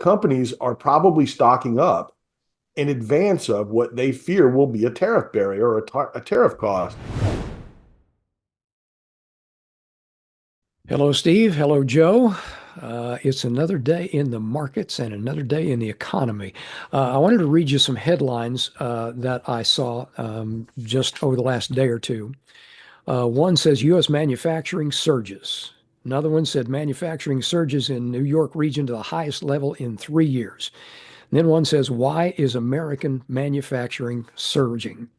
companies are probably stocking up in advance of what they fear will be a tariff barrier or a tariff cost. Hello, Steve. Hello, Joe. It's another day in the markets and another day in the economy. I wanted to read you some headlines that I saw just over the last day or two. One says U.S. manufacturing surges. Another one said manufacturing surges in New York region to the highest level in 3 years. And then one says, why is American manufacturing surging?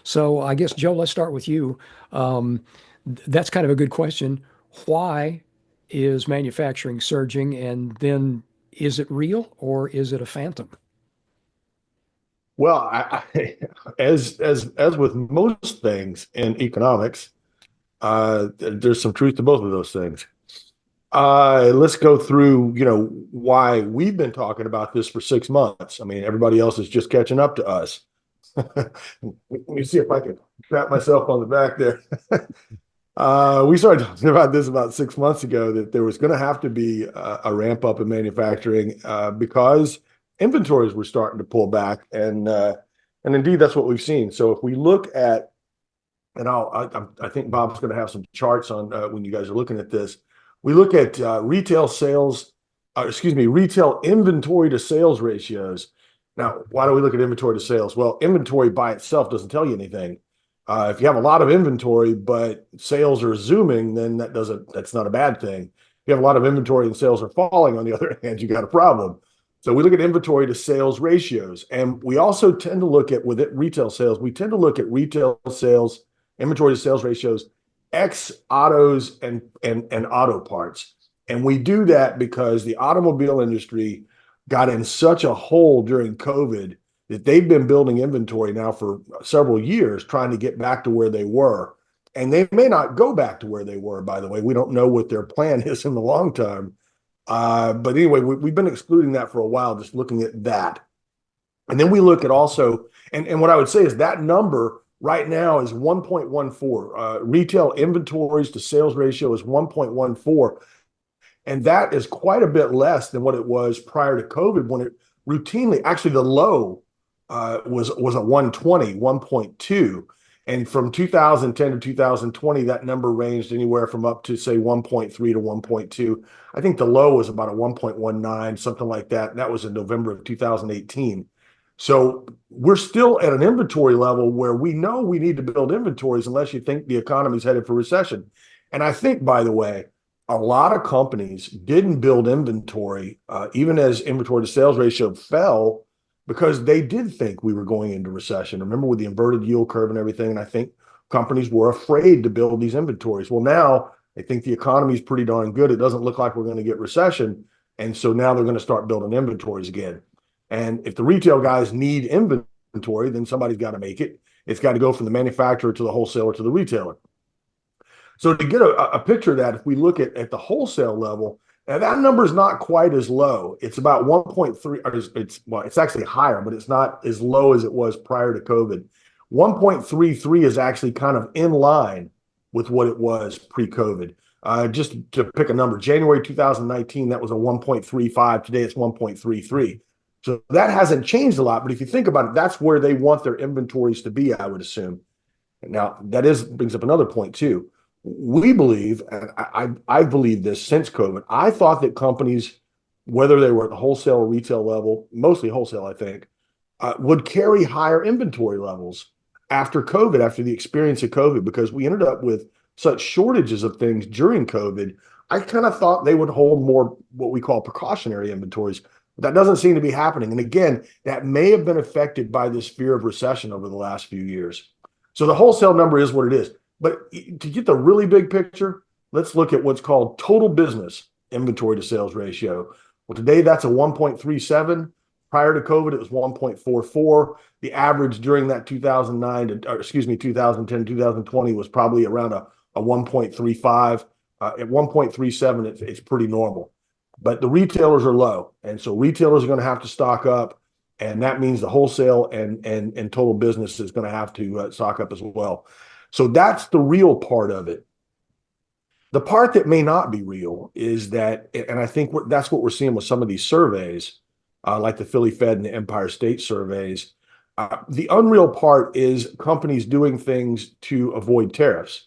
So I guess, Joe, let's start with you. Um, that's kind of a good question. Why is manufacturing surging? And then is it real or is it a phantom? Well, as with most things in economics, there's some truth to both of those things. Let's go through, why we've been talking about this for 6 months. I mean, everybody else is just catching up to us. Let me see if I can pat myself on the back there. We started talking about this about 6 months ago that there was going to have to be a ramp up in manufacturing because inventories were starting to pull back, and indeed that's what we've seen. So if we look at, and I think Bob's going to have some charts on when you guys are looking at this. We look at retail sales, retail inventory to sales ratios. Now, why do we look at inventory to sales? Well, inventory by itself doesn't tell you anything. If you have a lot of inventory, but sales are zooming, then that's not a bad thing. If you have a lot of inventory and sales are falling, on the other hand, you got a problem. So we look at inventory to sales ratios. And we also tend to look at, with it, retail sales, we tend to look at retail sales, inventory to sales ratios, X autos and auto parts. And we do that because the automobile industry got in such a hole during COVID that they've been building inventory now for several years, trying to get back to where they were. And they may not go back to where they were, by the way. We don't know what their plan is in the long term. But anyway, we've been excluding that for a while, just looking at that. And then we look at also, and what I would say is that number right now is 1.14. Retail inventories to sales ratio is 1.14. And that is quite a bit less than what it was prior to COVID, when it routinely, actually the low was a 120, 1.2. And from 2010 to 2020, that number ranged anywhere from up to, say, 1.3 to 1.2. I think the low was about a 1.19, something like that. And that was in November of 2018. So we're still at an inventory level where we know we need to build inventories unless you think the economy's headed for recession. And I think, by the way, a lot of companies didn't build inventory, even as inventory to sales ratio fell, because they did think we were going into recession. Remember, with the inverted yield curve and everything, and I think companies were afraid to build these inventories. Well, now I think the economy is pretty darn good. It doesn't look like we're going to get recession. And so now they're going to start building inventories again. And if the retail guys need inventory, then somebody's got to make it. It's got to go from the manufacturer to the wholesaler to the retailer. So to get a picture of that, if we look at the wholesale level, now that number is not quite as low. It's about 1.3, or it's actually higher, but it's not as low as it was prior to COVID. 1.33 is actually kind of in line with what it was pre-COVID. Just to pick a number, January 2019, that was a 1.35. Today it's 1.33. So that hasn't changed a lot. But if you think about it, that's where they want their inventories to be, I would assume. Now, brings up another point too. We believe, and I've believed this since COVID, I thought that companies, whether they were at the wholesale or retail level, mostly wholesale, I think, would carry higher inventory levels after COVID, after the experience of COVID, because we ended up with such shortages of things during COVID. I kind of thought they would hold more what we call precautionary inventories. But that doesn't seem to be happening. And again, that may have been affected by this fear of recession over the last few years. So the wholesale number is what it is. But to get the really big picture, let's look at what's called total business inventory to sales ratio. Well, today that's a 1.37. Prior to COVID, it was 1.44. The average during that 2010, 2020 was probably around a 1.35. At 1.37, it's pretty normal. But the retailers are low. And so retailers are going to have to stock up. And that means the wholesale and total business is going to have to stock up as well. So that's the real part of it. The part that may not be real is that, and I think that's what we're seeing with some of these surveys, like the Philly Fed and the Empire State surveys. The unreal part is companies doing things to avoid tariffs.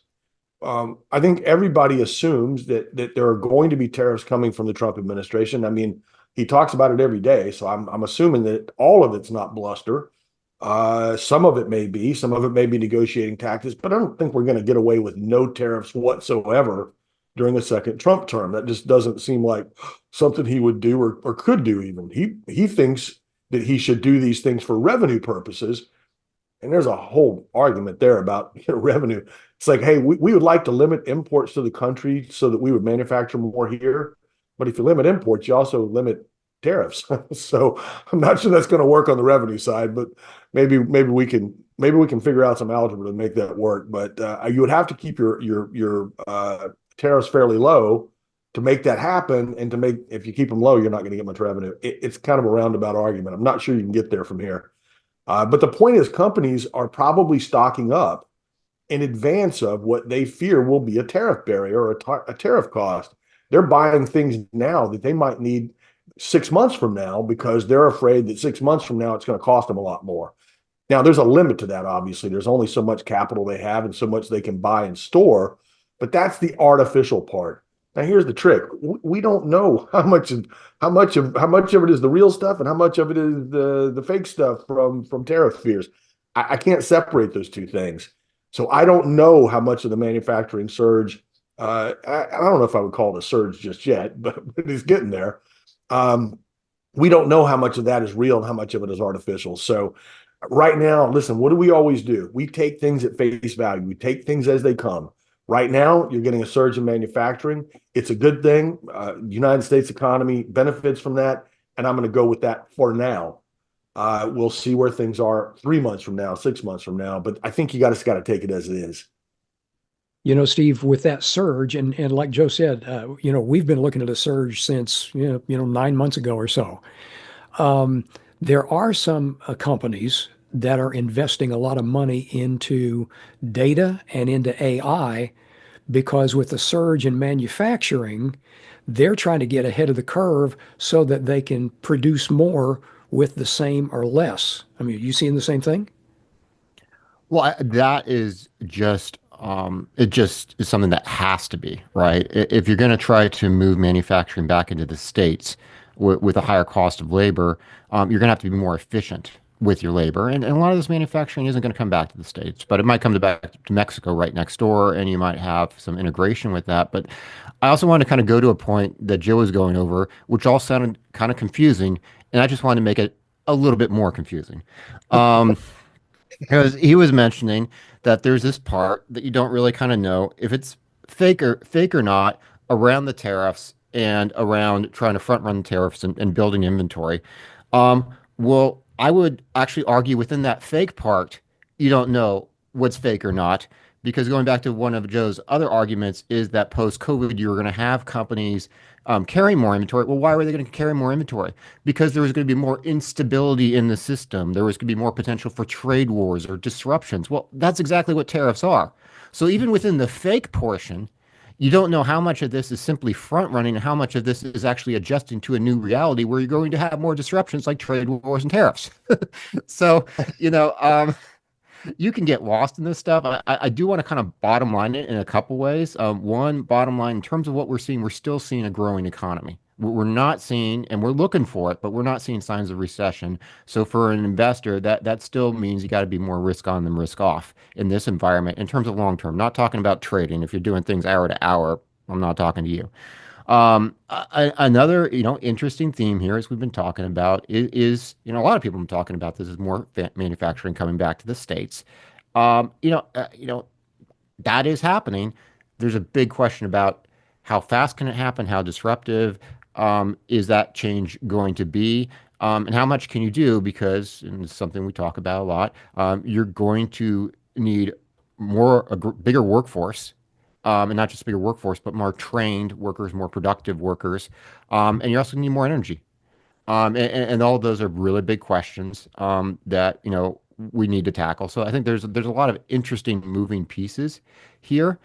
I think everybody assumes that there are going to be tariffs coming from the Trump administration. I mean, he talks about it every day, so I'm assuming that all of it's not bluster. Some of it may be, some of it may be negotiating tactics, but I don't think we're going to get away with no tariffs whatsoever during a second Trump term. That just doesn't seem like something he would do or could do even. He thinks that he should do these things for revenue purposes, and there's a whole argument there about revenue. It's like, hey, we would like to limit imports to the country so that we would manufacture more here. But if you limit imports, you also limit tariffs. So I'm not sure that's going to work on the revenue side, but maybe we can figure out some algebra to make that work. But you would have to keep your tariffs fairly low to make that happen, and to make if you keep them low, you're not going to get much revenue. It's kind of a roundabout argument. I'm not sure you can get there from here. But the point is, companies are probably stocking up in advance of what they fear will be a tariff barrier or a tariff cost. They're buying things now that they might need 6 months from now because they're afraid that 6 months from now it's going to cost them a lot more. Now, there's a limit to that, obviously. There's only so much capital they have and so much they can buy and store, but that's the artificial part. Now, here's the trick. We don't know how much of it is the real stuff and how much of it is the fake stuff from tariff fears. I can't separate those two things. So I don't know how much of the manufacturing surge, I don't know if I would call it a surge just yet, but it's getting there. Um, we don't know how much of that is real and how much of it is artificial. So right now, listen, what do we always do? We take things at face value. We take things as they come. Right now, you're getting a surge in manufacturing. It's a good thing. The United States economy benefits from that, and I'm going to go with that for now. We'll see where things are 3 months from now, 6 months from now, but I think you got to take it as it is. Steve, with that surge, and like Joe said, we've been looking at a surge since 9 months ago or so. Um, there are some companies that are investing a lot of money into data and into AI because with the surge in manufacturing, they're trying to get ahead of the curve so that they can produce more with the same or less. I mean, you seeing the same thing? Well, that is just it just is something that has to be, right? If you're going to try to move manufacturing back into the States with a higher cost of labor, you're going to have to be more efficient with your labor. And a lot of this manufacturing isn't going to come back to the States, but it might come back to Mexico right next door, and you might have some integration with that. But I also want to kind of go to a point that Joe was going over, which all sounded kind of confusing, and I just wanted to make it a little bit more confusing. Um, because he was mentioning that there's this part that you don't really kind of know if it's fake or not around the tariffs and around trying to front run the tariffs and building inventory. Well, I would actually argue within that fake part, you don't know what's fake or not, because going back to one of Joe's other arguments is that post-COVID, you're going to have companies carry more inventory. Well, why were they going to carry more inventory? Because there was going to be more instability in the system. There was going to be more potential for trade wars or disruptions. Well, that's exactly what tariffs are. So even within the fake portion, you don't know how much of this is simply front running and how much of this is actually adjusting to a new reality where you're going to have more disruptions like trade wars and tariffs. So, you know, you can get lost in this stuff. I do want to kind of bottom line it in a couple ways. One, bottom line, in terms of what we're seeing, we're still seeing a growing economy. We're not seeing, and we're looking for it, but we're not seeing signs of recession. So for an investor, that still means you got to be more risk on than risk off in this environment in terms of long term. Not talking about trading. If you're doing things hour to hour, I'm not talking to you. Another, interesting theme here, as we've been talking about, a lot of people have been talking about this is more manufacturing coming back to the States. Um, you know, uh, you know, that is happening. There's a big question about how fast can it happen? How disruptive is that change going to be? And how much can you do? Because, and it's something we talk about a lot, you're going to need bigger workforce, and not just a bigger workforce, but more trained workers, more productive workers, and you also need more energy. And all of those are really big questions that we need to tackle. So I think there's a lot of interesting moving pieces here.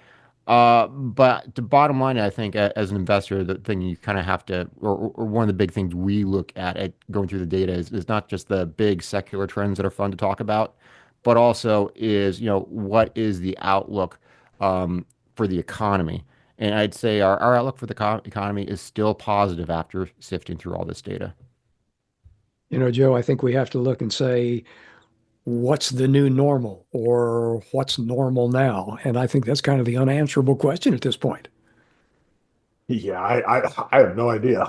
But the bottom line, I think, as an investor, the thing you kind of have to, or one of the big things we look at going through the data is not just the big secular trends that are fun to talk about, but also is, what is the outlook for the economy? And I'd say our outlook for the economy is still positive after sifting through all this data. Joe, I think we have to look and say, what's the new normal or what's normal now? And I think that's kind of the unanswerable question at this point. Yeah, I have no idea.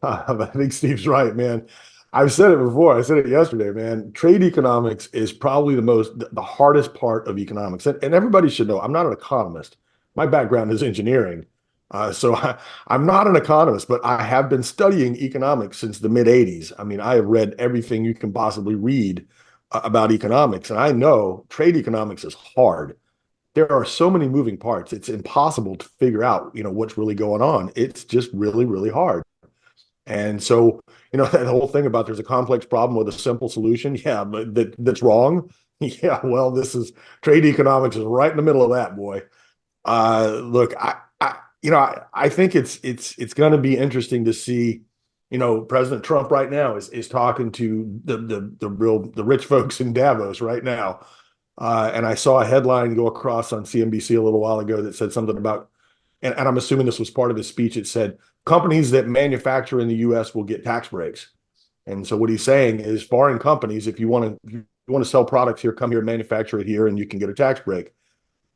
I think Steve's right, man. I've said it before. I said it yesterday, man. Trade economics is probably the hardest part of economics. And everybody should know, I'm not an economist. My background is engineering. I'm not an economist, but I have been studying economics since the mid 80s. I mean, I have read everything you can possibly read about economics. And I know trade economics is hard. There are so many moving parts. It's impossible to figure out, what's really going on. It's just really, really hard. And so, that whole thing about there's a complex problem with a simple solution. Yeah, but that's wrong. Yeah, well, this is trade economics is right in the middle of that, boy. Look, I think it's going to be interesting to see. President Trump right now is talking to the rich folks in Davos right now. And I saw a headline go across on CNBC a little while ago that said something about, and I'm assuming this was part of his speech. It said companies that manufacture in the U.S. will get tax breaks. And so what he's saying is foreign companies, if you want to sell products here, come here, manufacture it here, and you can get a tax break.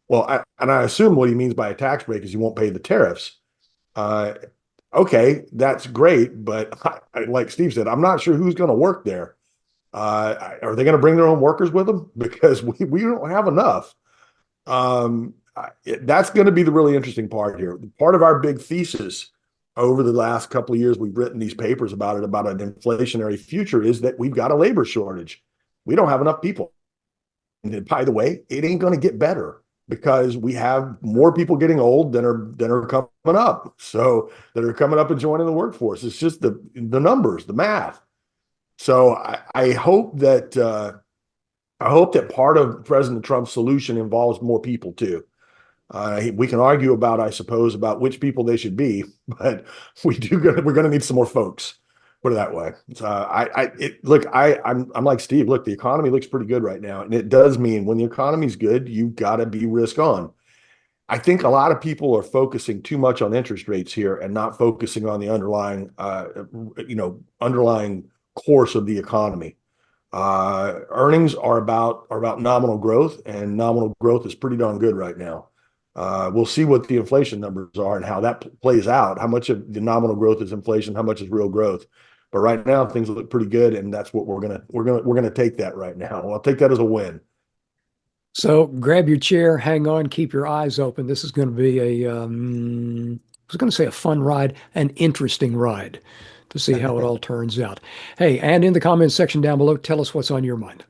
Well, I assume what he means by a tax break is you won't pay the tariffs. Uh, okay, that's great, but like Steve said, I'm not sure who's going to work there. Are they going to bring their own workers with them? Because we don't have enough. That's going to be the really interesting part here. Part of our big thesis over the last couple of years, we've written these papers about it, about an inflationary future, is that we've got a labor shortage. We don't have enough people. And by the way, it ain't going to get better because we have more people getting old than are coming up. So that are coming up and joining the workforce. It's just the numbers, the math. So I hope that part of President Trump's solution involves more people too. We can argue about, I suppose, about which people they should be, but we're going to need some more folks. Put it that way. I'm like Steve. Look, the economy looks pretty good right now, and it does mean when the economy's good, you got to be risk on. I think a lot of people are focusing too much on interest rates here and not focusing on the underlying course of the economy. Earnings are about nominal growth, and nominal growth is pretty darn good right now. We'll see what the inflation numbers are and how that plays out. How much of the nominal growth is inflation? How much is real growth? But right now, things look pretty good, and that's what we're gonna take that right now. I'll take that as a win. So grab your chair, hang on, keep your eyes open. This is going to be I was going to say a fun ride, an interesting ride to see how it all turns out. Hey, and in the comments section down below, tell us what's on your mind.